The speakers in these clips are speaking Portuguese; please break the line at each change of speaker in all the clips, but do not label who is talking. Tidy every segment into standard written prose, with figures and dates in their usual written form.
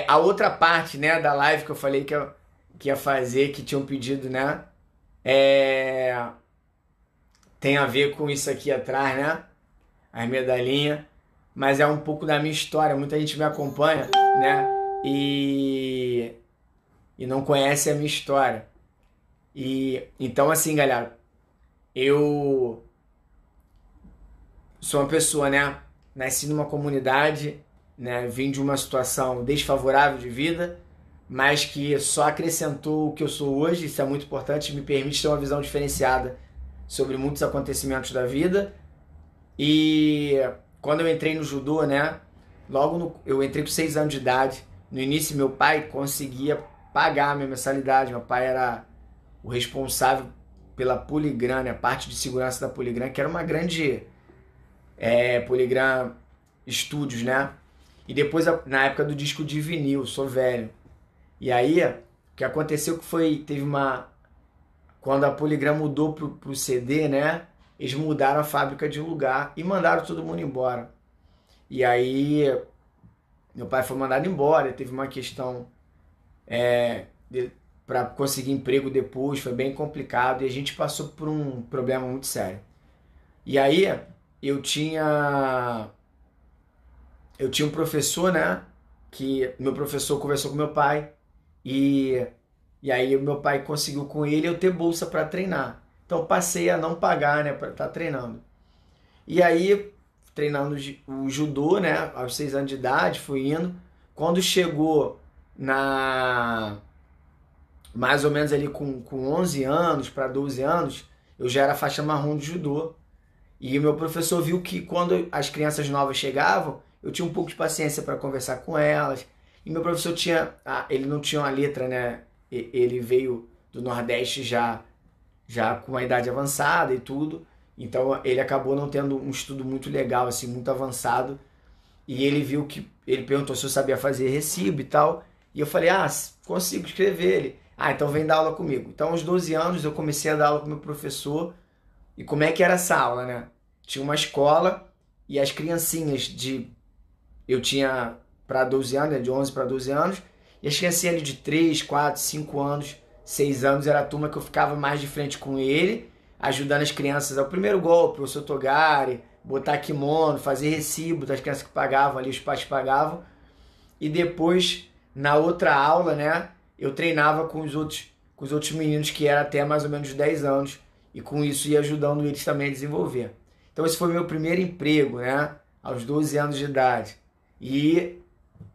A outra parte, né, da live que eu falei que ia fazer, que tinham pedido, né? É, tem a ver com isso aqui atrás, né? As medalhinhas. Mas é um pouco da minha história. Muita gente me acompanha, né? E não conhece a minha história. E então, assim, galera, eu sou uma pessoa, né? Nasci numa comunidade, né? Vim de uma situação desfavorável de vida, mas que só acrescentou o que eu sou hoje. Isso é muito importante, me permite ter uma visão diferenciada sobre muitos acontecimentos da vida. E quando eu entrei no judô, né? Eu entrei com 6 anos de idade. No início, meu pai conseguia pagar a minha mensalidade. Meu pai era o responsável pela Poligram, né? A parte de segurança da Poligram, que era uma grande Poligram Studios, né? E depois, na época do disco de vinil, sou velho. E aí, o que aconteceu que foi, teve uma... Quando a Poligram mudou pro CD, né? Eles mudaram a fábrica de lugar e mandaram todo mundo embora. E aí, meu pai foi mandado embora, teve uma questão para conseguir emprego depois, foi bem complicado e a gente passou por um problema muito sério. E aí, eu tinha um professor, né? Que meu professor conversou com meu pai e, e aí o meu pai conseguiu com ele eu ter bolsa para treinar. Então passei a não pagar, né, para estar treinando. E aí, treinando o judô, né, aos 6 anos de idade, fui indo. Quando chegou na mais ou menos ali com 11 anos para 12 anos, eu já era faixa marrom de judô. E o meu professor viu que quando as crianças novas chegavam, eu tinha um pouco de paciência para conversar com elas. E meu professor ele não tinha uma letra, né? Ele veio do Nordeste já com uma idade avançada e tudo. Então ele acabou não tendo um estudo muito legal, assim, muito avançado. E ele viu que ele perguntou se eu sabia fazer recibo e tal. E eu falei: "Ah, consigo escrever". Ele: "Ah, então vem dar aula comigo". Então aos 12 anos eu comecei a dar aula com meu professor. E como é que era essa aula, né? Tinha uma escola e as criancinhas eu tinha para 12 anos, né, de 11 para 12 anos, e as criancinhas ali de 3, 4, 5 anos, 6 anos, era a turma que eu ficava mais de frente com ele, ajudando as crianças ao primeiro golpe, o sotogari, botar kimono, fazer recibo das crianças que pagavam ali, os pais pagavam. E depois, na outra aula, né, eu treinava com os outros meninos que eram até mais ou menos 10 anos, e com isso ia ajudando eles também a desenvolver. Então esse foi meu primeiro emprego, né, aos 12 anos de idade. E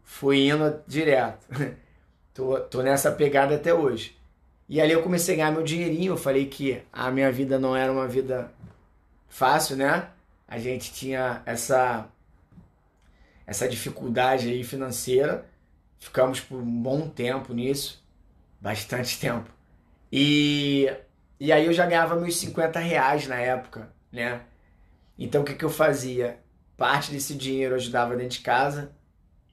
fui indo direto. Tô nessa pegada até hoje. E ali eu comecei a ganhar meu dinheirinho. Eu falei que a minha vida não era uma vida fácil, né? A gente tinha essa dificuldade aí financeira. Ficamos por um bom tempo nisso. Bastante tempo. E, e aí eu já ganhava meus R$ 50 na época, né? Então o que eu fazia? Parte desse dinheiro eu ajudava dentro de casa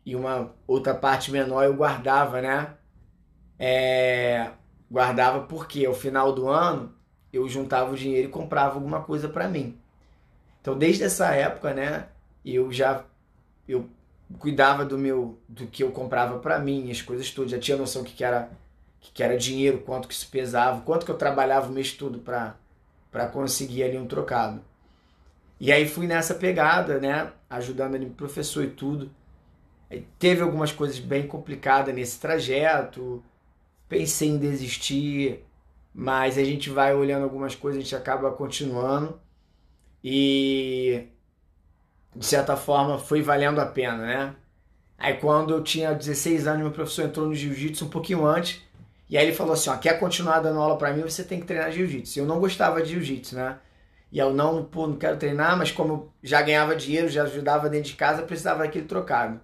e uma outra parte menor eu guardava, né? Guardava porque ao final do ano eu juntava o dinheiro e comprava alguma coisa para mim. Então desde essa época, né? Eu cuidava do que eu comprava para mim, as coisas todas. Já tinha noção que era dinheiro, quanto que isso pesava, quanto que eu trabalhava o mês todo para conseguir ali um trocado. E aí fui nessa pegada, né? Ajudando ali o professor e tudo. Aí teve algumas coisas bem complicadas nesse trajeto. Pensei em desistir, mas a gente vai olhando algumas coisas, a gente acaba continuando. E de certa forma foi valendo a pena, né? Aí quando eu tinha 16 anos, meu professor entrou no jiu-jitsu um pouquinho antes. E aí ele falou assim: ó, quer continuar dando aula pra mim, você tem que treinar jiu-jitsu. E eu não gostava de jiu-jitsu, né? E eu não quero treinar, mas como eu já ganhava dinheiro, já ajudava dentro de casa, eu precisava daquele trocado.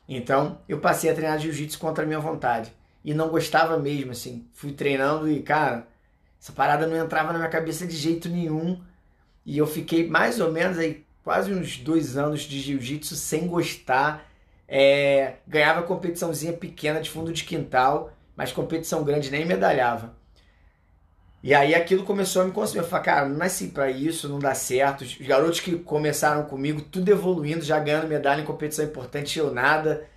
Então eu passei a treinar jiu-jitsu contra a minha vontade. E não gostava mesmo, assim. Fui treinando e, cara, essa parada não entrava na minha cabeça de jeito nenhum. E eu fiquei mais ou menos aí, quase uns 2 anos de jiu-jitsu sem gostar. Ganhava competiçãozinha pequena de fundo de quintal, mas competição grande nem medalhava. E aí aquilo começou a me consumir. Eu falei: cara, não nasci pra isso, não dá certo. Os garotos que começaram comigo, tudo evoluindo, já ganhando medalha em competição importante, eu nada.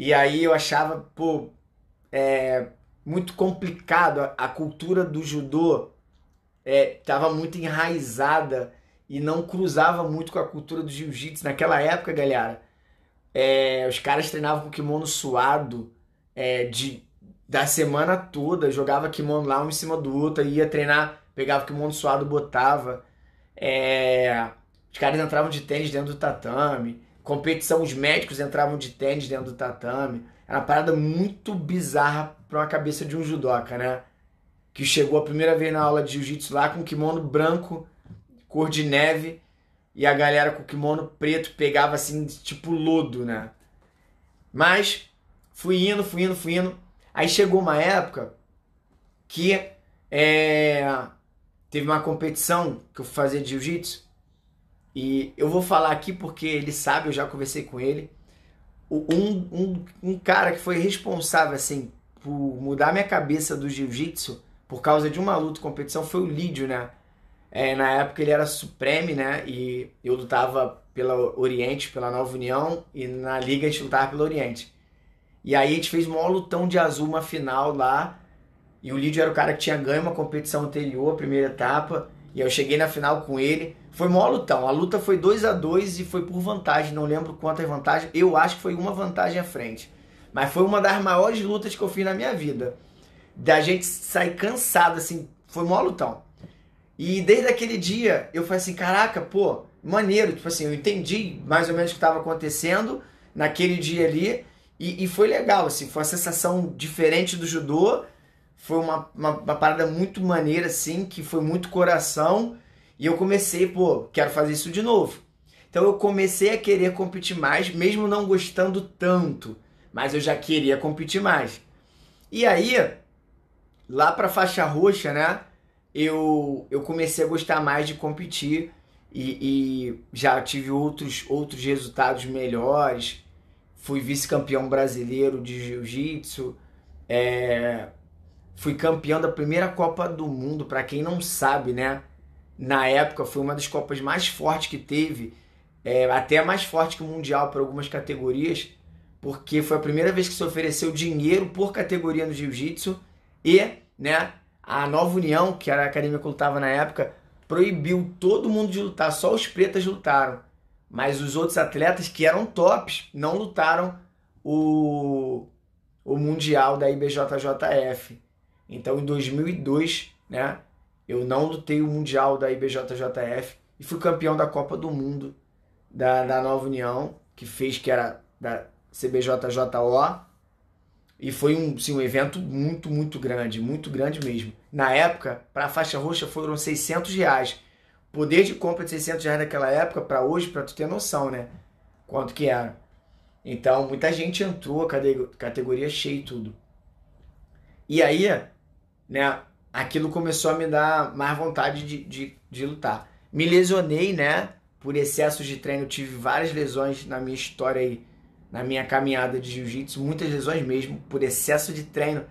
E aí eu achava, pô, muito complicado. A cultura do judô estava muito enraizada e não cruzava muito com a cultura do jiu-jitsu. Naquela época, galera, os caras treinavam com kimono suado da semana toda, jogava kimono lá um em cima do outro, ia treinar, pegava o kimono suado, botava. Os caras entravam de tênis dentro do tatame. Competição, os médicos entravam de tênis dentro do tatame. Era uma parada muito bizarra pra uma cabeça de um judoca, né? Que chegou a primeira vez na aula de jiu-jitsu lá com kimono branco, cor de neve, e a galera com kimono preto pegava assim, tipo lodo, né? Mas fui indo, fui indo, fui indo. Aí chegou uma época que teve uma competição que eu fui fazer de jiu-jitsu, e eu vou falar aqui porque ele sabe, eu já conversei com ele. Um cara que foi responsável, assim, por mudar minha cabeça do jiu-jitsu por causa de uma luta, competição, foi o Lídio, né? Na época ele era Supreme, né? E eu lutava pela Oriente, pela Nova União, e na Liga a gente lutava pela Oriente. E aí a gente fez um maior lutão de azul, uma final lá, e o Lídio era o cara que tinha ganho uma competição anterior, a primeira etapa, e eu cheguei na final com ele. Foi maior lutão. A luta foi 2-2 e foi por vantagem, não lembro quantas vantagens. Eu acho que foi uma vantagem à frente. Mas foi uma das maiores lutas que eu fiz na minha vida. Da gente sair cansado, assim, foi maior lutão. E desde aquele dia eu falei assim, caraca, pô, maneiro. Tipo assim, eu entendi mais ou menos o que estava acontecendo naquele dia ali. E foi legal, assim, foi uma sensação diferente do judô. Foi uma parada muito maneira, assim, que foi muito coração. E eu comecei, pô, quero fazer isso de novo. Então eu comecei a querer competir mais, mesmo não gostando tanto. Mas eu já queria competir mais. E aí, lá pra faixa roxa, né? Eu comecei a gostar mais de competir. E já tive outros resultados melhores. Fui vice-campeão brasileiro de jiu-jitsu. Fui campeão da primeira Copa do Mundo, pra quem não sabe, né? Na época foi uma das Copas mais fortes que teve, até mais forte que o Mundial para algumas categorias, porque foi a primeira vez que se ofereceu dinheiro por categoria no Jiu-Jitsu e, né, a Nova União, que era a academia que eu lutava na época, proibiu todo mundo de lutar, só os pretas lutaram, mas os outros atletas que eram tops não lutaram o Mundial da IBJJF. Então em 2002, né, eu não lutei o Mundial da IBJJF e fui campeão da Copa do Mundo da Nova União, que era da CBJJO. E foi um evento muito grande mesmo. Na época, para a faixa roxa foram R$ 600. Poder de compra de R$ 600 naquela época, para hoje, para tu ter noção, né? Quanto que era. Então, muita gente entrou, categoria cheia e tudo. E aí, né, aquilo começou a me dar mais vontade de lutar. Me lesionei, né? Por excesso de treino, eu tive várias lesões na minha história aí, na minha caminhada de jiu-jitsu, muitas lesões mesmo, por excesso de treino.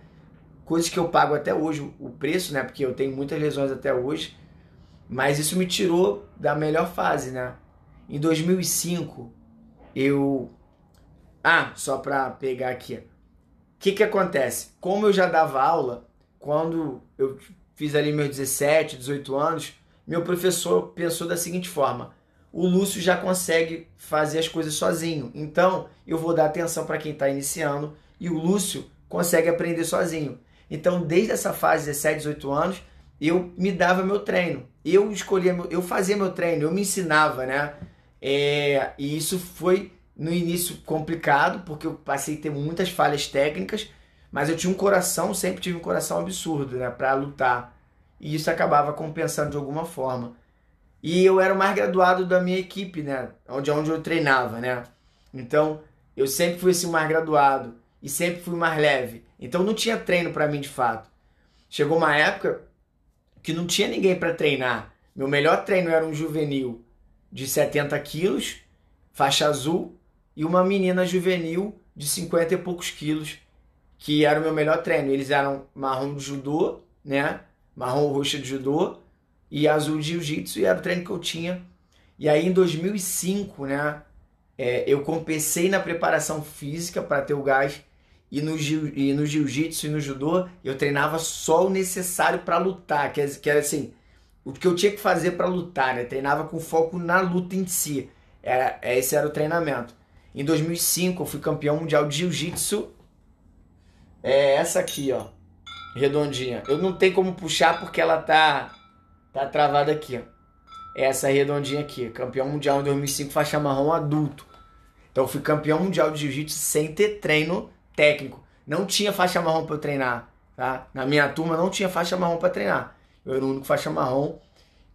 Coisas que eu pago até hoje, o preço, né? Porque eu tenho muitas lesões até hoje. Mas isso me tirou da melhor fase, né? Em 2005, só pra pegar aqui. O que acontece? Como eu já dava aula, quando eu fiz ali meus 17, 18 anos, meu professor pensou da seguinte forma: o Lúcio já consegue fazer as coisas sozinho, então eu vou dar atenção para quem está iniciando e o Lúcio consegue aprender sozinho. Então, desde essa fase, 17, 18 anos, eu me dava meu treino, eu fazia meu treino, eu me ensinava, né? E isso foi no início complicado, porque eu passei a ter muitas falhas técnicas, mas eu tinha um coração, sempre tive um coração absurdo, né, para lutar. E isso acabava compensando de alguma forma. E eu era o mais graduado da minha equipe, né, onde eu treinava, né. Então, eu sempre fui assim o mais graduado e sempre fui mais leve. Então não tinha treino para mim de fato. Chegou uma época que não tinha ninguém para treinar. Meu melhor treino era um juvenil de 70 quilos, faixa azul, e uma menina juvenil de 50 e poucos quilos, que era o meu melhor treino. Eles eram marrom de judô, né? Marrom ou roxa de judô e azul de jiu-jitsu, e era o treino que eu tinha. E aí em 2005, né? eu compensei na preparação física para ter o gás, e no jiu-jitsu e no judô eu treinava só o necessário para lutar, que era assim, o que eu tinha que fazer para lutar, né? Treinava com foco na luta em si. Esse era o treinamento. Em 2005 eu fui campeão mundial de jiu-jitsu. É essa aqui, ó, redondinha. Eu não tenho como puxar porque ela tá travada aqui, ó. Essa redondinha aqui, campeão mundial em 2005, faixa marrom adulto. Então eu fui campeão mundial de jiu-jitsu sem ter treino técnico. Não tinha faixa marrom para eu treinar, tá? Na minha turma não tinha faixa marrom para treinar. Eu era o único faixa marrom.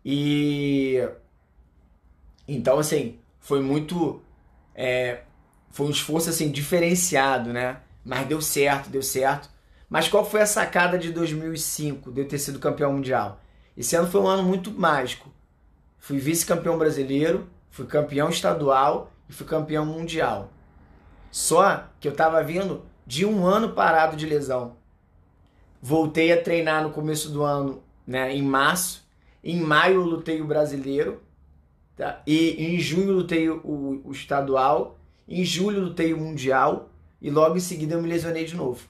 E então assim, foi muito foi um esforço assim diferenciado, né? Mas deu certo, deu certo. Mas qual foi a sacada de 2005 de eu ter sido campeão mundial? Esse ano foi um ano muito mágico. Fui vice-campeão brasileiro, fui campeão estadual e fui campeão mundial. Só que eu estava vindo de um ano parado de lesão. Voltei a treinar no começo do ano, né, em março. Em maio eu lutei o brasileiro, tá? E em junho eu lutei o estadual. Em julho eu lutei o mundial. E logo em seguida eu me lesionei de novo.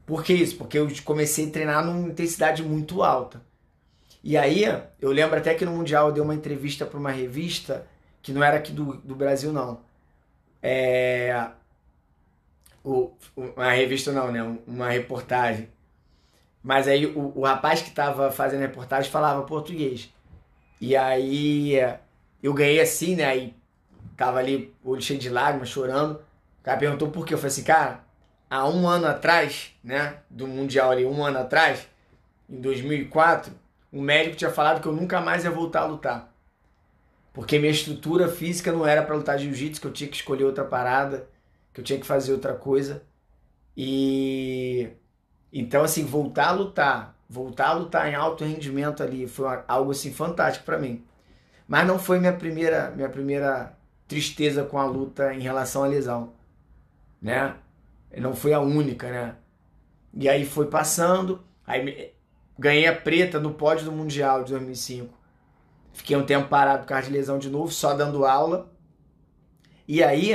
Por que isso? Porque eu comecei a treinar numa intensidade muito alta. E aí, eu lembro até que no Mundial eu dei uma entrevista para uma revista, que não era aqui do Brasil, não. Uma revista não, né? Uma reportagem. Mas aí o rapaz que estava fazendo a reportagem falava português. E aí eu ganhei assim, né? Aí tava ali, olho cheio de lágrimas, chorando. O cara perguntou por quê. Eu falei assim, cara, há um ano atrás, né? Do Mundial ali, um ano atrás, em 2004, um médico tinha falado que eu nunca mais ia voltar a lutar. Porque minha estrutura física não era para lutar jiu-jitsu, que eu tinha que escolher outra parada, que eu tinha que fazer outra coisa. E então assim, voltar a lutar em alto rendimento ali foi algo assim fantástico para mim. Mas não foi minha primeira tristeza com a luta em relação à lesão, né? Não foi a única, né? E aí foi passando, aí ganhei a preta no pódio do Mundial de 2005. Fiquei um tempo parado por causa de lesão de novo, só dando aula. E aí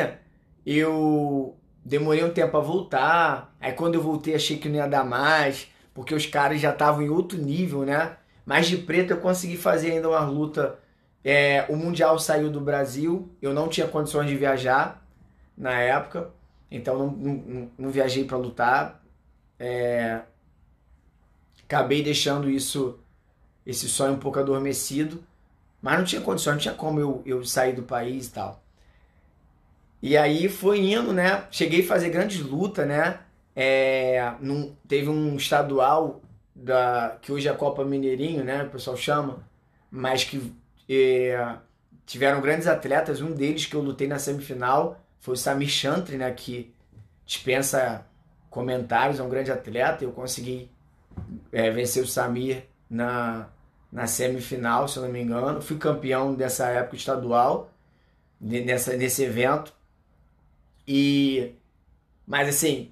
eu demorei um tempo a voltar. Aí quando eu voltei achei que não ia dar mais, porque os caras já estavam em outro nível, né? Mas de preta eu consegui fazer ainda uma luta. O Mundial saiu do Brasil, eu não tinha condições de viajar na época, então não viajei para lutar. Acabei deixando esse sonho um pouco adormecido, mas não tinha condições, não tinha como eu sair do país e tal. E aí foi indo, né? Cheguei a fazer grandes lutas, né? Teve um estadual, que hoje é a Copa Mineirinho, né? O pessoal chama, mas que tiveram grandes atletas. Um deles que eu lutei na semifinal foi o Samir Chantre, né? Que dispensa comentários, é um grande atleta. Eu consegui vencer o Samir na semifinal, se eu não me engano. Fui campeão dessa época estadual, nesse evento. Mas assim,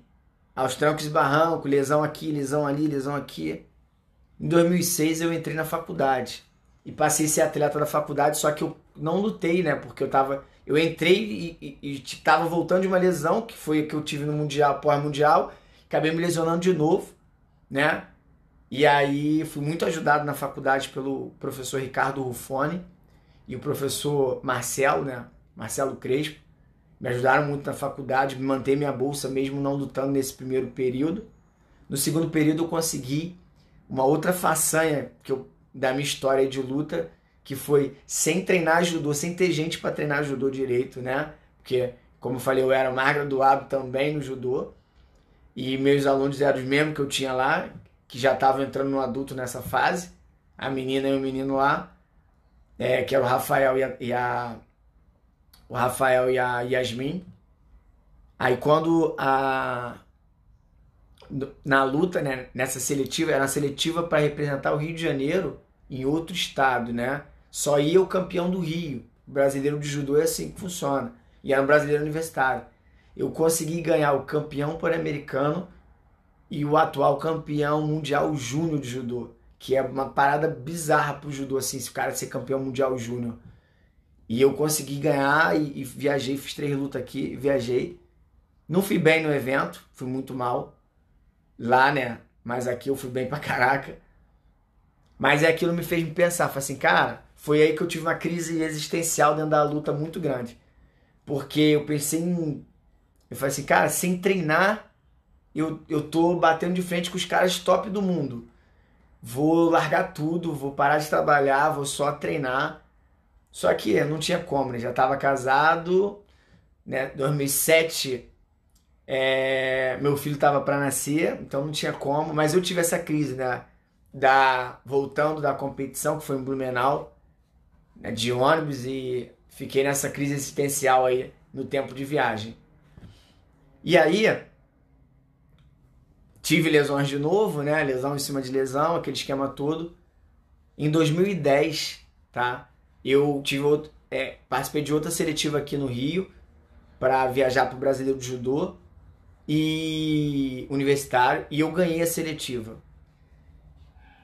aos trancos e barrancos, lesão aqui, lesão ali, lesão aqui. Em 2006 eu entrei na faculdade e passei a ser atleta da faculdade, só que eu não lutei, né? Porque eu entrei e tava voltando de uma lesão, que foi a que eu tive no Mundial, pós-mundial, acabei me lesionando de novo, né? E aí fui muito ajudado na faculdade pelo professor Ricardo Ruffoni e o professor Marcelo, né? Marcelo Crespo. Me ajudaram muito na faculdade, me manter minha bolsa mesmo não lutando nesse primeiro período. No segundo período eu consegui uma outra façanha da minha história de luta, que foi sem treinar judô, sem ter gente para treinar judô direito, né? Porque, como eu falei, eu era mais graduado também no judô e meus alunos eram os mesmos que eu tinha lá, que já estavam entrando no adulto nessa fase, a menina e o menino lá, que era o Rafael e a Yasmin. Aí quando na luta, né, nessa seletiva, era uma seletiva para representar o Rio de Janeiro em outro estado, né? Só ia o campeão do Rio. O brasileiro de judô é assim que funciona. E era um brasileiro universitário. Eu consegui ganhar o campeão pan-americano e o atual campeão mundial júnior de judô, que é uma parada bizarra pro judô, assim, se o cara ser campeão mundial júnior. E eu consegui ganhar e viajei, fiz 3 lutas aqui, viajei. Não fui bem no evento, fui muito mal lá, né? Mas aqui eu fui bem pra caraca. Mas aquilo me fez me pensar, falei assim, cara, foi aí que eu tive uma crise existencial dentro da luta muito grande. Porque eu pensei em. Eu falei assim, cara, sem treinar, eu tô batendo de frente com os caras top do mundo. Vou largar tudo, vou parar de trabalhar, vou só treinar. Só que não tinha como, né? Já estava casado, né? 2007, meu filho estava para nascer, então não tinha como. Mas eu tive essa crise, né? Voltando da competição, que foi em Blumenau, né? De ônibus, e fiquei nessa crise existencial aí no tempo de viagem. E aí, tive lesões de novo, né? Lesão em cima de lesão, aquele esquema todo. Em 2010, tá? Eu participei de outra seletiva aqui no Rio para viajar para o Brasileiro de Judô e universitário, e eu ganhei a seletiva.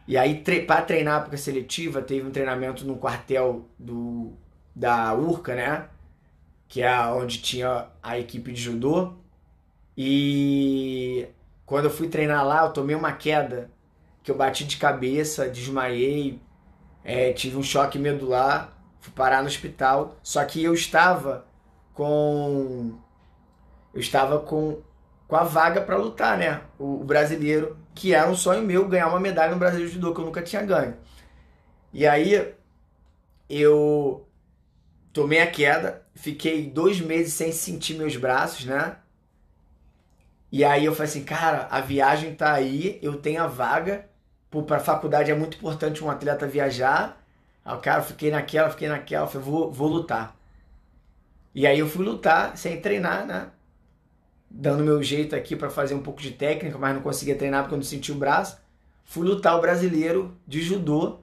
E aí, para treinar para a seletiva, teve um treinamento no quartel da URCA, né? Que é onde tinha a equipe de judô. E quando eu fui treinar lá, eu tomei uma queda, que eu bati de cabeça, desmaiei, tive um choque medular, fui parar no hospital. Só que eu estava com a vaga para lutar, né? O brasileiro, que era um sonho meu ganhar uma medalha no Brasileiro de Judô, que eu nunca tinha ganho. E aí eu tomei a queda, fiquei 2 meses sem sentir meus braços, né? E aí eu falei assim, cara, a viagem tá aí, eu tenho a vaga. Pô, pra faculdade é muito importante um atleta viajar. Aí, cara, fiquei naquela, falei, vou lutar. E aí eu fui lutar sem treinar, né? Dando meu jeito aqui pra fazer um pouco de técnica, mas não conseguia treinar porque eu não sentia o braço. Fui lutar o brasileiro de judô.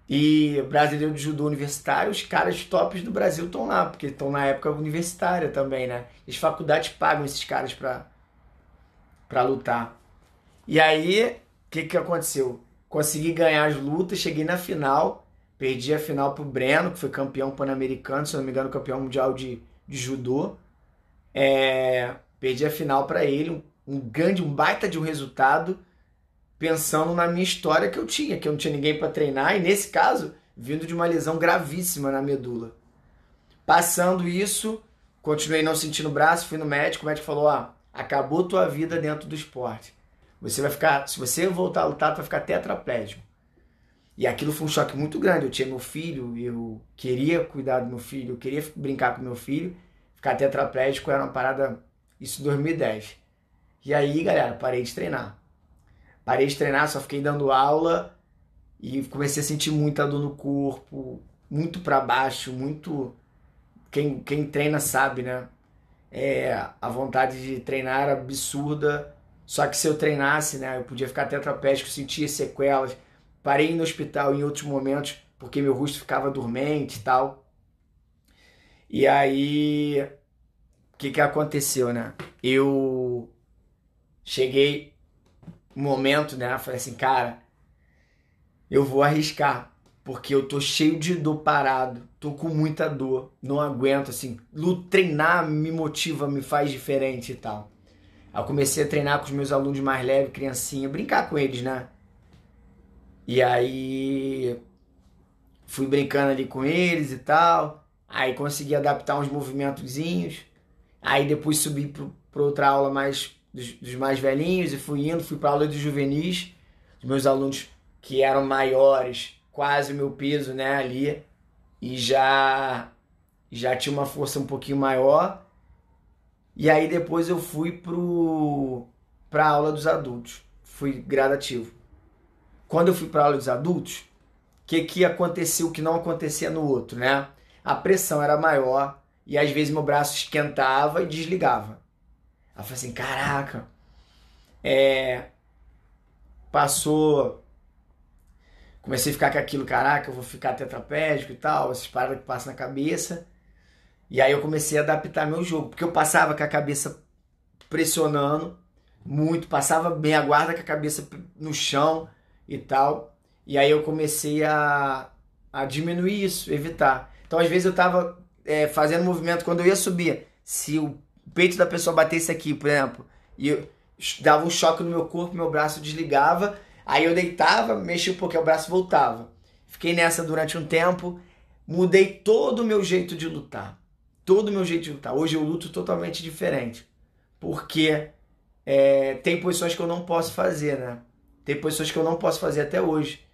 E brasileiro de judô universitário, os caras tops do Brasil estão lá, porque estão na época universitária também, né? As faculdades pagam esses caras pra lutar. E aí, o que aconteceu? Consegui ganhar as lutas, cheguei na final, perdi a final pro Breno, que foi campeão pan-americano, se não me engano, campeão mundial de judô. Perdi a final para ele, um baita de um resultado, pensando na minha história que eu não tinha ninguém para treinar, e nesse caso, vindo de uma lesão gravíssima na medula. Passando isso, continuei não sentindo o braço, fui no médico, o médico falou, acabou tua vida dentro do esporte. Você vai ficar, se você voltar a lutar, tu vai ficar tetraplégico. E aquilo foi um choque muito grande. Eu tinha meu filho, eu queria cuidar do meu filho, eu queria brincar com meu filho. Ficar tetraplégico era uma parada, isso em 2010. E aí, galera, parei de treinar. Parei de treinar, só fiquei dando aula e comecei a sentir muita dor no corpo, muito pra baixo, muito... Quem treina sabe, né? A vontade de treinar era absurda. Só que se eu treinasse, né, eu podia ficar tetraplégico, sentia sequelas. Parei no hospital em outros momentos porque meu rosto ficava dormente e tal. E aí, o que aconteceu, né? Eu cheguei um momento, né, falei assim, cara, eu vou arriscar, porque eu tô cheio de dor parado, tô com muita dor, não aguento, assim, treinar me motiva, me faz diferente e tal. Aí eu comecei a treinar com os meus alunos mais leves, criancinha, brincar com eles, né? E aí fui brincando ali com eles e tal. Aí consegui adaptar uns movimentozinhos. Aí depois subi para outra aula mais dos mais velhinhos e fui para aula de juvenis. Os meus alunos que eram maiores, quase o meu peso, né, ali. E já tinha uma força um pouquinho maior. E aí depois eu fui para a aula dos adultos. Fui gradativo. Quando eu fui para a aula dos adultos, o que aconteceu que não acontecia no outro, né? A pressão era maior e às vezes meu braço esquentava e desligava. Aí eu falei assim, caraca, passou... Comecei a ficar com aquilo, caraca, eu vou ficar tetraplégico e tal, essas paradas que passam na cabeça. E aí eu comecei a adaptar meu jogo, porque eu passava com a cabeça pressionando muito, passava bem a guarda com a cabeça no chão e tal. E aí eu comecei a diminuir isso, evitar. Então, às vezes, eu tava fazendo movimento, quando eu ia subir, se o peito da pessoa batesse aqui, por exemplo, e eu dava um choque no meu corpo, meu braço desligava, aí eu deitava, mexia um pouquinho, o braço voltava. Fiquei nessa durante um tempo, mudei todo o meu jeito de lutar. Todo o meu jeito de lutar. Hoje eu luto totalmente diferente. Porque tem posições que eu não posso fazer, né? Tem posições que eu não posso fazer até hoje.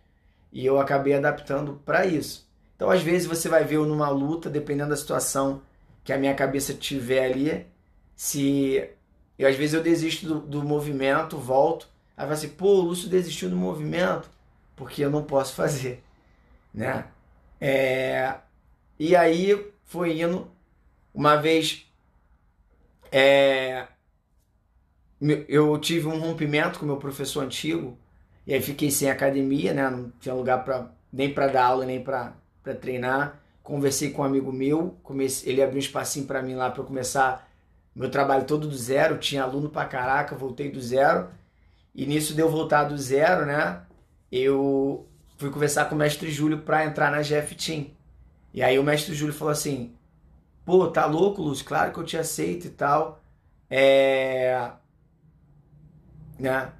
E eu acabei adaptando para isso. Então, às vezes, você vai ver eu numa luta, dependendo da situação que a minha cabeça tiver ali, se às vezes eu desisto do movimento, volto, aí vai assim, pô, o Lúcio desistiu do movimento, porque eu não posso fazer, né? E aí foi indo, uma vez eu tive um rompimento com o meu professor antigo, e aí fiquei sem academia, né? Não tinha lugar nem para dar aula, nem para treinar. Conversei com um amigo meu, ele abriu um espacinho para mim lá para eu começar meu trabalho todo do zero. Tinha aluno pra caraca, voltei do zero. E nisso de eu voltar do zero, né? Eu fui conversar com o mestre Júlio para entrar na GF Team. E aí o mestre Júlio falou assim: pô, tá louco, Lúcio? Claro que eu te aceito e tal. Né?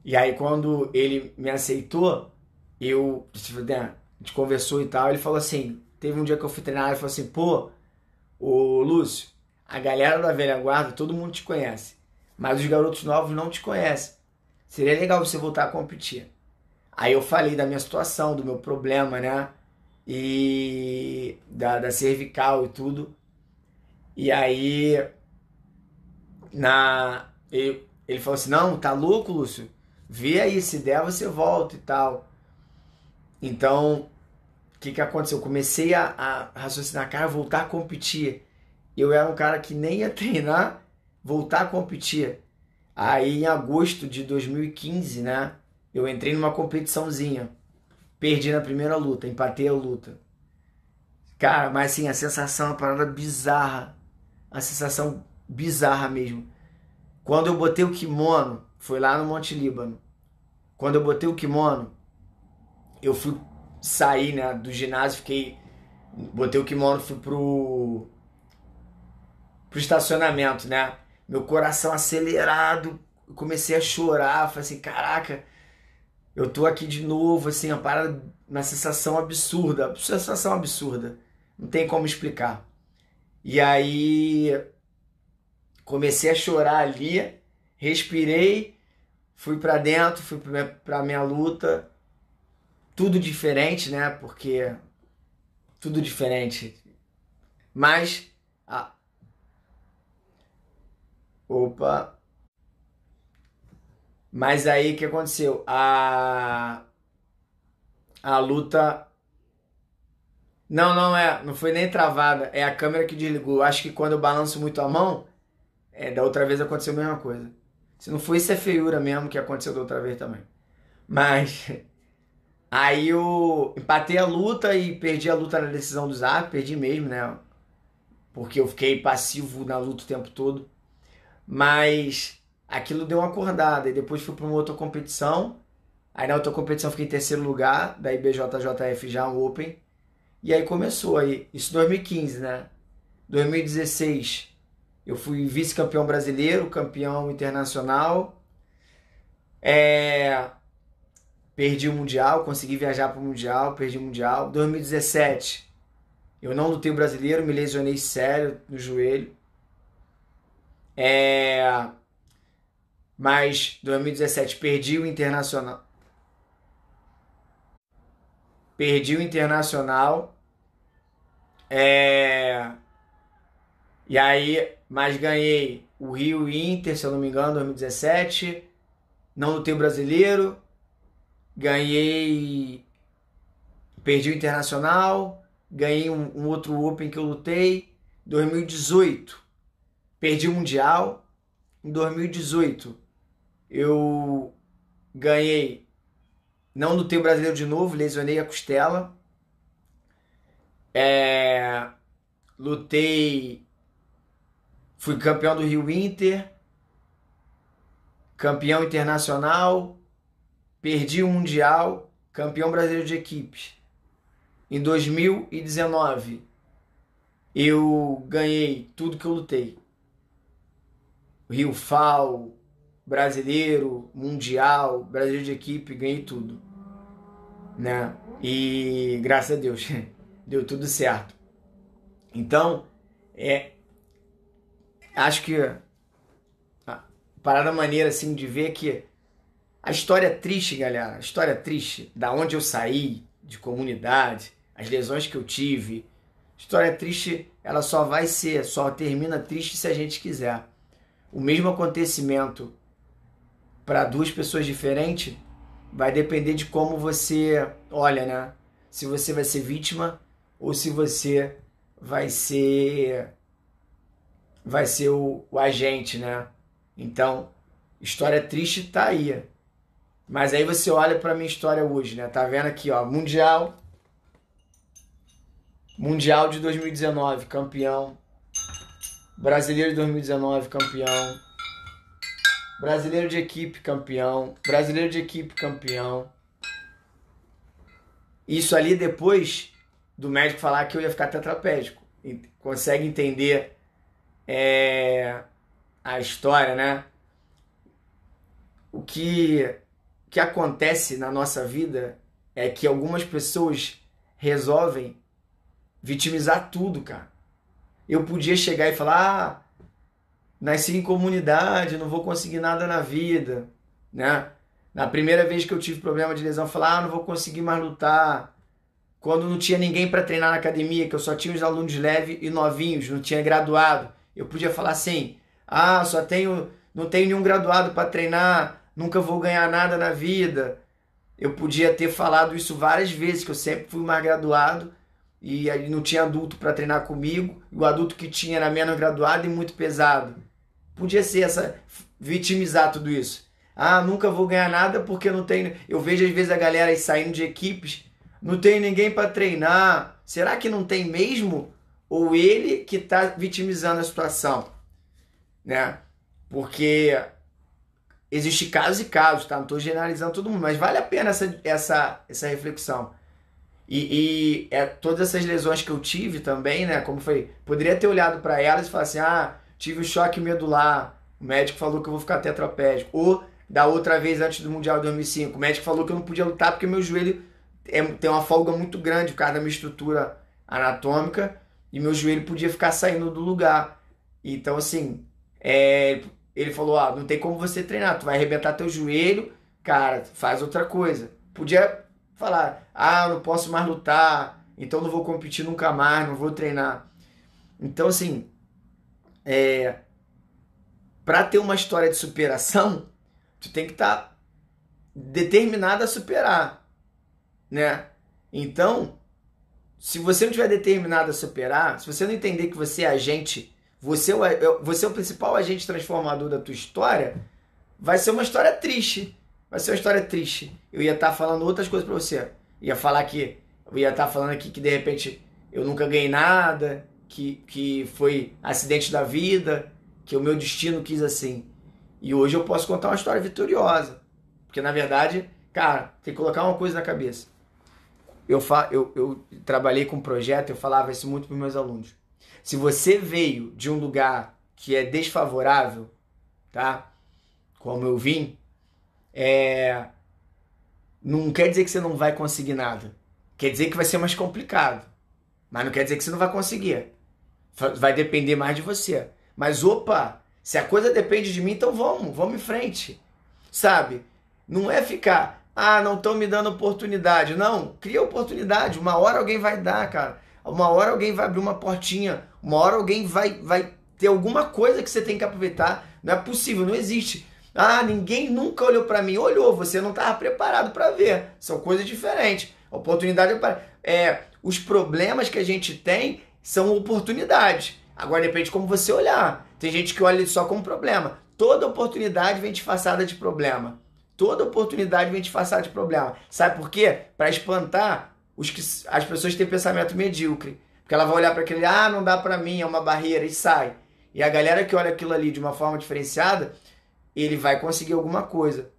E aí quando ele me aceitou, né, a gente conversou e tal, ele falou assim, teve um dia que eu fui treinar, ele falou assim, pô, ô Lúcio, a galera da velha guarda, todo mundo te conhece, mas os garotos novos não te conhecem. Seria legal você voltar a competir. Aí eu falei da minha situação, do meu problema, né? E da cervical e tudo. E aí ele falou assim, não, tá louco, Lúcio? Vê aí, se der você volta e tal. Então, o que aconteceu? Eu comecei a raciocinar, cara, voltar a competir. Eu era um cara que nem ia treinar, voltar a competir. Aí em agosto de 2015, né, eu entrei numa competiçãozinha. Perdi na primeira luta, empatei a luta. Cara, mas assim, a sensação é uma parada bizarra. A sensação bizarra mesmo. Quando eu botei o kimono, foi lá no Monte Líbano. Quando eu botei o kimono, eu fui sair, né, do ginásio, botei o kimono, fui pro estacionamento, né? Meu coração acelerado, eu comecei a chorar, falei assim, caraca, eu tô aqui de novo, assim, uma sensação absurda, sensação absurda, não tem como explicar. E aí comecei a chorar ali, respirei, fui pra dentro, fui pra minha luta, tudo diferente, né? Porque tudo diferente. Mas opa. Mas aí o que aconteceu? A luta não foi nem travada, é a câmera que desligou. Acho que quando eu balanço muito a mão, da outra vez aconteceu a mesma coisa. Se não foi, isso é feiura mesmo que aconteceu da outra vez também. Mas aí eu empatei a luta e perdi a luta na decisão dos árbitros, perdi mesmo, né? Porque eu fiquei passivo na luta o tempo todo. Mas aquilo deu uma acordada. E depois fui para uma outra competição. Aí na outra competição fiquei em terceiro lugar, da IBJJF já um Open. E aí começou aí, isso em 2015, né? 2016 eu fui vice-campeão brasileiro, campeão internacional. Perdi o Mundial, consegui viajar para o Mundial, perdi o Mundial. 2017 eu não lutei o brasileiro, me lesionei sério no joelho. Mas 2017 perdi o Internacional. Perdi o Internacional. E aí, mas ganhei o Rio Inter, se eu não me engano, 2017. Não lutei o brasileiro. Ganhei. Perdi o Internacional. Ganhei um outro Open que eu lutei. 2018. Perdi o Mundial. Em 2018 eu ganhei. Não lutei o brasileiro de novo, lesionei a costela. Lutei. Fui campeão do Rio Inter. Campeão internacional. Perdi o Mundial. Campeão brasileiro de equipes. Em 2019 eu ganhei tudo que eu lutei. Rio FAO, brasileiro, mundial, brasileiro de equipe, ganhei tudo, né? E graças a Deus deu tudo certo. Então, acho que a parada maneira assim de ver que a história é triste, galera, a história é triste, da onde eu saí, de comunidade, as lesões que eu tive, história triste, ela só termina triste se a gente quiser. O mesmo acontecimento para duas pessoas diferentes vai depender de como você olha, né? Se você vai ser vítima ou se você vai ser o agente, né? Então, história triste tá aí. Mas aí você olha para minha história hoje, né? Tá vendo aqui, ó, Mundial de 2019, campeão. Brasileiro de 2019, campeão. Brasileiro de equipe, campeão. Brasileiro de equipe, campeão. Isso ali depois do médico falar que eu ia ficar tetraplégico. Consegue entender a história, né? O que acontece na nossa vida é que algumas pessoas resolvem vitimizar tudo, cara. Eu podia chegar e falar, nasci em comunidade, não vou conseguir nada na vida, né? Na primeira vez que eu tive problema de lesão, falar, não vou conseguir mais lutar. Quando não tinha ninguém para treinar na academia, que eu só tinha os alunos leves e novinhos, não tinha graduado, eu podia falar assim, não tenho nenhum graduado para treinar, nunca vou ganhar nada na vida. Eu podia ter falado isso várias vezes, que eu sempre fui mais graduado e aí não tinha adulto para treinar comigo, e o adulto que tinha era menos graduado e muito pesado. Podia ser vitimizar tudo isso. Nunca vou ganhar nada porque não tenho. Eu vejo às vezes a galera aí saindo de equipes, não tem ninguém para treinar. Será que não tem mesmo? Ou ele que está vitimizando a situação, né? Porque existe casos e casos, tá? Não estou generalizando todo mundo, mas vale a pena essa reflexão. E todas essas lesões que eu tive também, né? Como foi? Poderia ter olhado para elas e falar assim: tive um choque medular, o médico falou que eu vou ficar tetraplégico. Ou da outra vez antes do Mundial de 2005, o médico falou que eu não podia lutar porque meu joelho tem uma folga muito grande por causa da minha estrutura anatômica e meu joelho podia ficar saindo do lugar. Então, assim, ele falou: não tem como você treinar, tu vai arrebentar teu joelho, cara, faz outra coisa. Podia falar: não posso mais lutar, então não vou competir nunca mais, não vou treinar. Então, assim, para ter uma história de superação, tu tem que estar determinado a superar, né? Então, se você não estiver determinado a superar, se você não entender que você é agente, você é o principal agente transformador da tua história, vai ser uma história triste. Vai ser uma história triste. Eu ia estar falando outras coisas pra você. Eu ia estar falando aqui que de repente eu nunca ganhei nada, que foi acidente da vida, que o meu destino quis assim. E hoje eu posso contar uma história vitoriosa. Porque na verdade, cara, tem que colocar uma coisa na cabeça. Eu trabalhei com um projeto, eu falava isso muito para os meus alunos. Se você veio de um lugar que é desfavorável, tá? Como eu vim, não quer dizer que você não vai conseguir nada. Quer dizer que vai ser mais complicado. Mas não quer dizer que você não vai conseguir. Vai depender mais de você. Mas opa, se a coisa depende de mim, então vamos em frente. Sabe? Não é ficar, não estão me dando oportunidade. Não, cria oportunidade. Uma hora alguém vai dar, cara. Uma hora alguém vai abrir uma portinha. Uma hora alguém vai ter alguma coisa que você tem que aproveitar. Não é possível, não existe. Ninguém nunca olhou para mim. Olhou, você não estava preparado para ver. São coisas diferentes. A oportunidade os problemas que a gente tem são oportunidades. Agora depende de como você olhar. Tem gente que olha só como problema. Toda oportunidade vem disfarçada de problema. Toda oportunidade vem disfarçada de problema. Sabe por quê? Para espantar as pessoas que têm pensamento medíocre. Porque ela vai olhar para aquele, não dá para mim, é uma barreira, e sai. E a galera que olha aquilo ali de uma forma diferenciada, ele vai conseguir alguma coisa.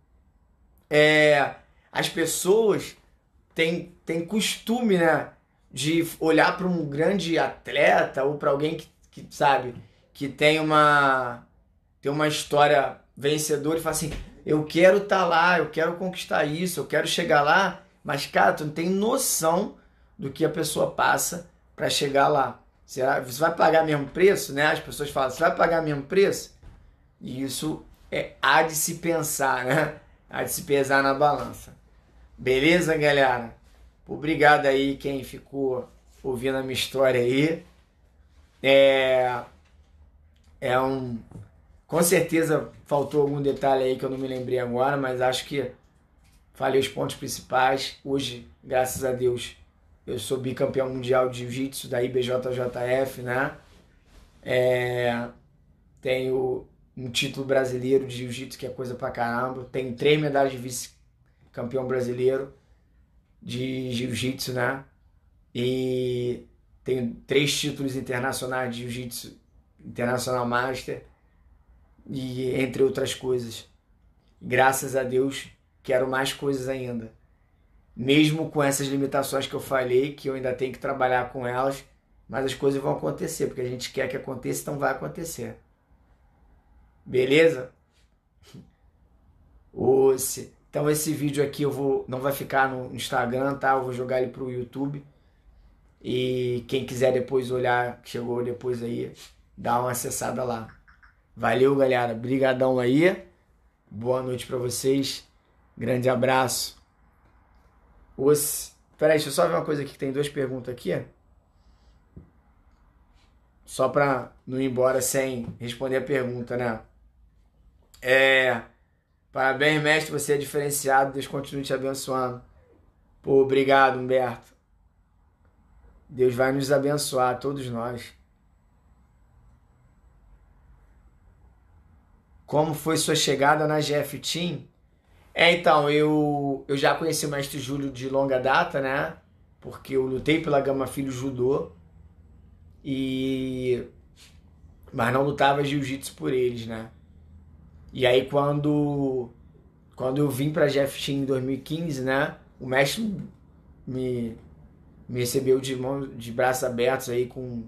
As pessoas têm costume, né, de olhar para um grande atleta ou para alguém que sabe, que tem uma história vencedora e falar assim, eu quero estar lá, eu quero conquistar isso, eu quero chegar lá, mas cara, tu não tem noção do que a pessoa passa para chegar lá. Você vai pagar o mesmo preço, né? As pessoas falam, você vai pagar o mesmo preço? E isso há de se pensar, né? Há de se pesar na balança. Beleza, galera? Obrigado aí quem ficou ouvindo a minha história aí. Com certeza faltou algum detalhe aí que eu não me lembrei agora, mas acho que falei os pontos principais. Hoje, graças a Deus, eu sou bicampeão mundial de jiu-jitsu da IBJJF, né? Tenho um título brasileiro de jiu-jitsu, que é coisa pra caramba. Tenho 3 medalhas de vice-campeão brasileiro de jiu-jitsu, né? E tenho 3 títulos internacionais de jiu-jitsu, International Master, e entre outras coisas. Graças a Deus, quero mais coisas ainda. Mesmo com essas limitações que eu falei, que eu ainda tenho que trabalhar com elas, mas as coisas vão acontecer, porque a gente quer que aconteça, então vai acontecer. Beleza? Então esse vídeo aqui não vai ficar no Instagram, tá? Eu vou jogar ele pro YouTube. E quem quiser depois olhar, que chegou depois aí, dá uma acessada lá. Valeu, galera. Brigadão aí. Boa noite pra vocês. Grande abraço. Peraí, deixa eu só ver uma coisa aqui, que tem 2 perguntas aqui. Só pra não ir embora sem responder a pergunta, né? Parabéns, mestre, você é diferenciado. Deus continue te abençoando. Pô, obrigado, Humberto. Deus vai nos abençoar, todos nós. Como foi sua chegada na GF Team? Então, eu já conheci o mestre Júlio de longa data, né? Porque eu lutei pela Gama Filho Judô. Mas não lutava jiu-jitsu por eles, né? E aí quando eu vim pra GF Team em 2015, né? O mestre me recebeu de braços abertos aí com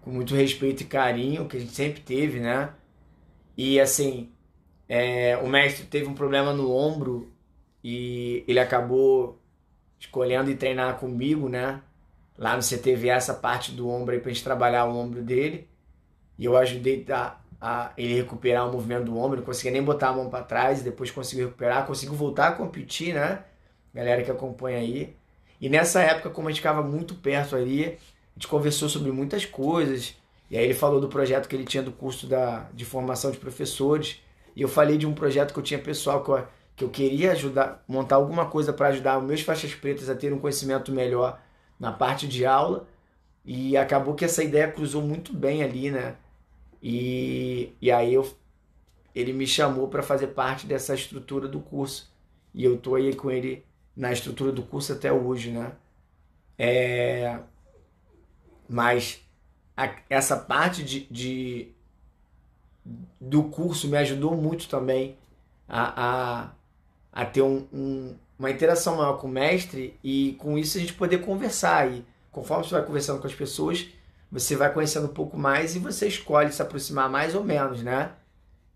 muito respeito e carinho, que a gente sempre teve, né? E assim, o mestre teve um problema no ombro e ele acabou escolhendo ir treinar comigo, né? Lá no CTV, essa parte do ombro aí pra gente trabalhar o ombro dele. E eu ajudei a ele recuperar o movimento do ombro, não conseguia nem botar a mão para trás, e depois conseguiu recuperar, conseguiu voltar a competir, né? Galera que acompanha aí. E nessa época, como a gente ficava muito perto ali, a gente conversou sobre muitas coisas. E aí ele falou do projeto que ele tinha do curso de formação de professores. E eu falei de um projeto que eu tinha pessoal, que eu queria ajudar, montar alguma coisa para ajudar os meus faixas pretas a ter um conhecimento melhor na parte de aula. E acabou que essa ideia cruzou muito bem ali, né? E aí ele me chamou para fazer parte dessa estrutura do curso. E eu tô aí com ele na estrutura do curso até hoje, né? Mas essa parte do curso me ajudou muito também a ter uma interação maior com o mestre, e com isso a gente poder conversar. E conforme você vai conversando com as pessoas, você vai conhecendo um pouco mais e você escolhe se aproximar mais ou menos, né?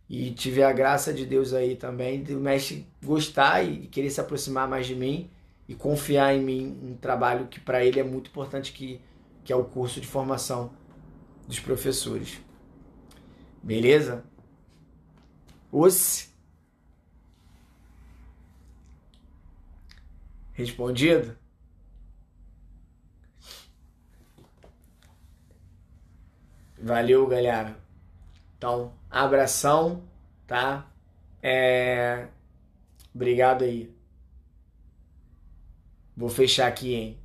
E tive a graça de Deus aí também, do mestre gostar e querer se aproximar mais de mim e confiar em mim, um trabalho que para ele é muito importante, que é o curso de formação dos professores. Beleza? Respondido? Valeu, galera. Então, abração, tá? Obrigado aí. Vou fechar aqui, hein?